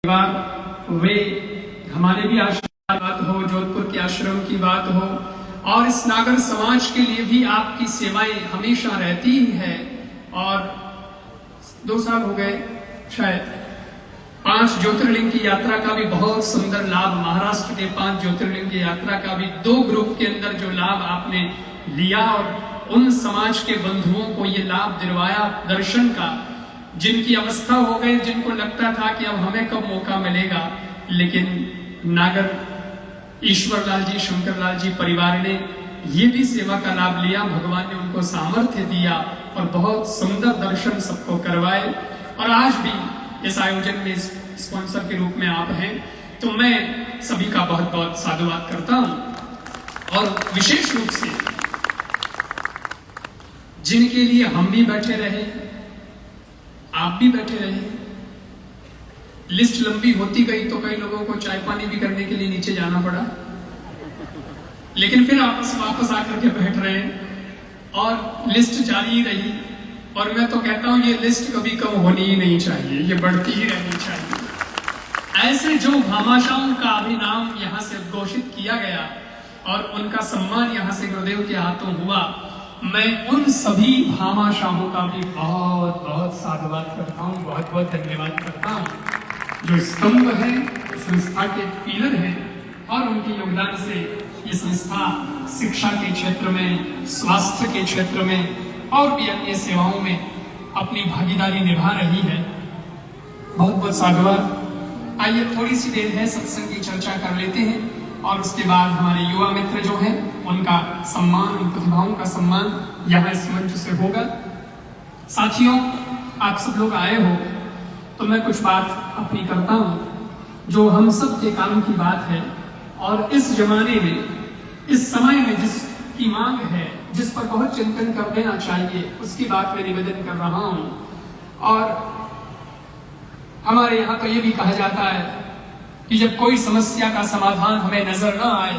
वे हमारे भी आश्रम की बात हो, जोधपुर के आश्रम की बात हो, और इस नागर समाज के लिए भी आपकी सेवाएं हमेशा रहती ही है। और 2 साल हो गए शायद 5 ज्योतिर्लिंग की यात्रा का भी बहुत सुंदर लाभ, महाराष्ट्र के 5 ज्योतिर्लिंग की यात्रा का भी 2 ग्रुप के अंदर जो लाभ आपने लिया और उन समाज के बंधुओं को ये लाभ दिलवाया दर्शन का, जिनकी अवस्था हो गई, जिनको लगता था कि अब हमें कब मौका मिलेगा, लेकिन नागर ईश्वर लाल जी, शंकर लाल जी परिवार ने ये भी सेवा का लाभ लिया। भगवान ने उनको सामर्थ्य दिया और बहुत सुंदर दर्शन सबको करवाए। और आज भी इस आयोजन में स्पॉन्सर के रूप में आप हैं, तो मैं सभी का बहुत बहुत साधुवाद करता हूं। और विशेष रूप से जिनके लिए हम भी बैठे रहे, आप भी बैठे रहे, लिस्ट लंबी होती गई तो कई लोगों को चाय पानी भी करने के लिए नीचे जाना पड़ा, लेकिन फिर वापस आकर के बैठ रहे और लिस्ट जारी रही। और मैं तो कहता हूं ये लिस्ट कभी कम होनी ही नहीं चाहिए, ये बढ़ती ही रहनी चाहिए। ऐसे जो भामाशाहों का अभिनाम यहां से उद्घोषित किया गया और उनका सम्मान यहां से गुरुदेव के हाथों हुआ, मैं उन सभी भामाशाहों का भी बहुत बहुत साधुवाद करता हूं, बहुत बहुत धन्यवाद करता हूं, जो स्तंभ है, संस्था के पिलर हैं। और उनके योगदान से ये संस्था शिक्षा के क्षेत्र में, स्वास्थ्य के क्षेत्र में और भी अन्य सेवाओं में अपनी भागीदारी निभा रही है। बहुत बहुत साधुवाद। आइए थोड़ी सी देर है सत्संग की चर्चा कर लेते हैं और उसके बाद हमारे युवा मित्र जो हैं उनका सम्मान, उन प्रतिभाओं का सम्मान यहाँ इस मंच से होगा। साथियों, आप सब लोग आए हो तो मैं कुछ बात अपनी करता हूँ जो हम सब के काम की बात है। और इस जमाने में, इस समय में जिसकी मांग है, जिस पर बहुत चिंतन कर देना चाहिए, उसकी बात मैं निवेदन कर रहा हूँ। और हमारे यहाँ तो ये भी कहा जाता है कि जब कोई समस्या का समाधान हमें नजर ना आए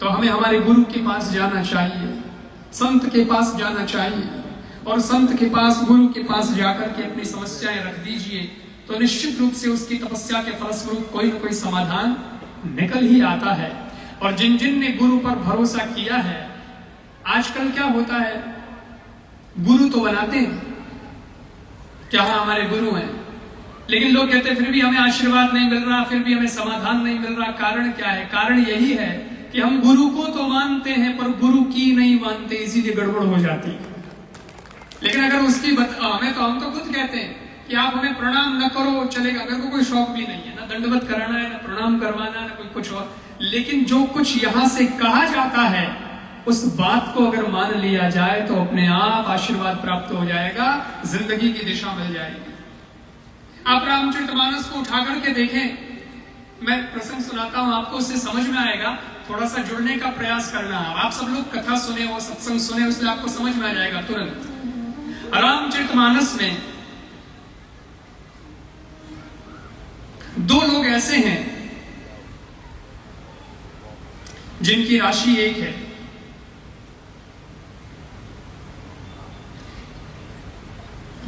तो हमें हमारे गुरु के पास जाना चाहिए, संत के पास जाना चाहिए। और संत के पास, गुरु के पास जाकर के अपनी समस्याएं रख दीजिए तो निश्चित रूप से उसकी तपस्या के फलस्वरूप कोई न कोई समाधान निकल ही आता है। और जिन जिन ने गुरु पर भरोसा किया है, आजकल क्या होता है, गुरु तो बनाते हैं, क्या हमारे गुरु हैं, लेकिन लोग कहते हैं फिर भी हमें आशीर्वाद नहीं मिल रहा, फिर भी हमें समाधान नहीं मिल रहा। कारण क्या है? कारण यही है कि हम गुरु को तो मानते हैं पर गुरु की नहीं मानते, इसीलिए गड़बड़ हो जाती है। लेकिन अगर उसकी हम तो खुद कहते हैं कि आप हमें प्रणाम न करो चलेगा, अगर को कोई शौक भी नहीं है, ना दंडवत कराना है, ना प्रणाम करवाना है, ना कोई कुछ और, लेकिन जो कुछ यहां से कहा जाता है उस बात को अगर मान लिया जाए तो अपने आप आशीर्वाद प्राप्त हो जाएगा, जिंदगी की दिशा मिल जाएगी। आप रामचरितमानस को उठा करके देखें, मैं प्रसंग सुनाता हूं आपको, उससे समझ में आएगा। थोड़ा सा जुड़ने का प्रयास करना। आप सब लोग कथा सुने हो, सत्संग सुने, उससे आपको समझ में आ जाएगा तुरंत। रामचरितमानस में 2 लोग ऐसे हैं जिनकी राशि एक है।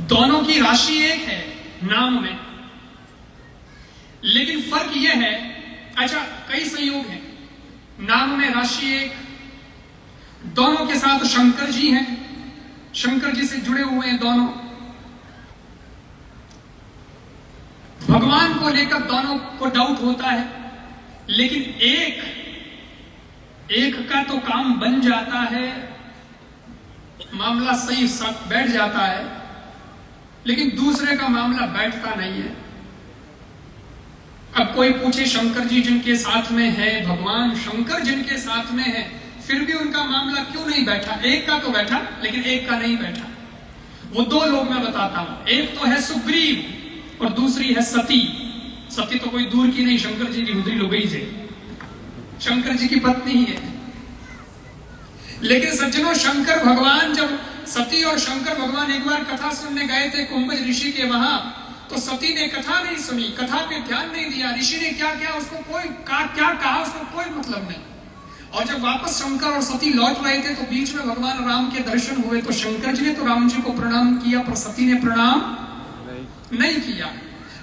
दोनों की राशि एक है नाम में, लेकिन फर्क यह है, अच्छा कई संयोग हैं, नाम में राशि एक, दोनों के साथ शंकर जी हैं, शंकर जी से जुड़े हुए हैं दोनों, भगवान को लेकर दोनों को डाउट होता है, लेकिन एक का तो काम बन जाता है, मामला सही बैठ जाता है, लेकिन दूसरे का मामला बैठता नहीं है। अब कोई पूछे शंकर जी जिनके साथ में है, भगवान शंकर जिनके साथ में है, फिर भी उनका मामला क्यों नहीं बैठा? एक का तो बैठा लेकिन एक का नहीं बैठा। वो 2 लोग मैं बताता हूं, एक तो है सुग्रीव और दूसरी है सती। सती तो कोई दूर की नहीं, शंकर जी की हुदरी लुगाई से, शंकर जी की पत्नी ही है। लेकिन सज्जनों, शंकर भगवान, जब सती और शंकर भगवान एक बार कथा सुनने गए थे कुंभज ऋषि के वहां, तो सती ने कथा नहीं सुनी, कथा पे ध्यान नहीं दिया, ऋषि ने क्या किया उसको क्या कहा उसको कोई मतलब नहीं। और जब वापस शंकर और सती लौट रहे थे तो बीच में भगवान राम के दर्शन हुए, तो शंकर जी ने तो राम जी को प्रणाम किया पर सती ने प्रणाम नहीं किया।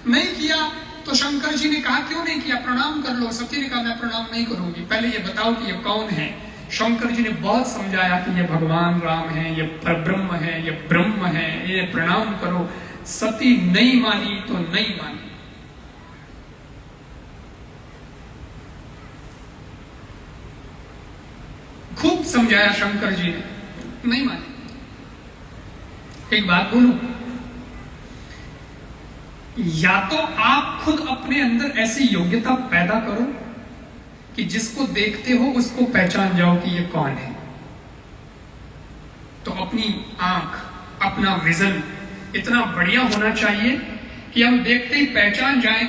नहीं किया तो शंकर जी ने कहा क्यों नहीं किया, प्रणाम कर लो। सती ने कहा मैं प्रणाम नहीं करूंगी, पहले ये बताओ कि ये कौन है। शंकर जी ने बहुत समझाया कि ये भगवान राम है, ये परब्रह्म है, ये ब्रह्म है, ये प्रणाम करो। सती नहीं मानी तो नहीं मानी। खूब समझाया शंकर जी ने, नहीं माने। एक बात बोलूं, या तो आप खुद अपने अंदर ऐसी योग्यता पैदा करो कि जिसको देखते हो उसको पहचान जाओ कि ये कौन है। तो अपनी आंख, अपना विजन इतना बढ़िया होना चाहिए कि हम देखते ही पहचान जाएं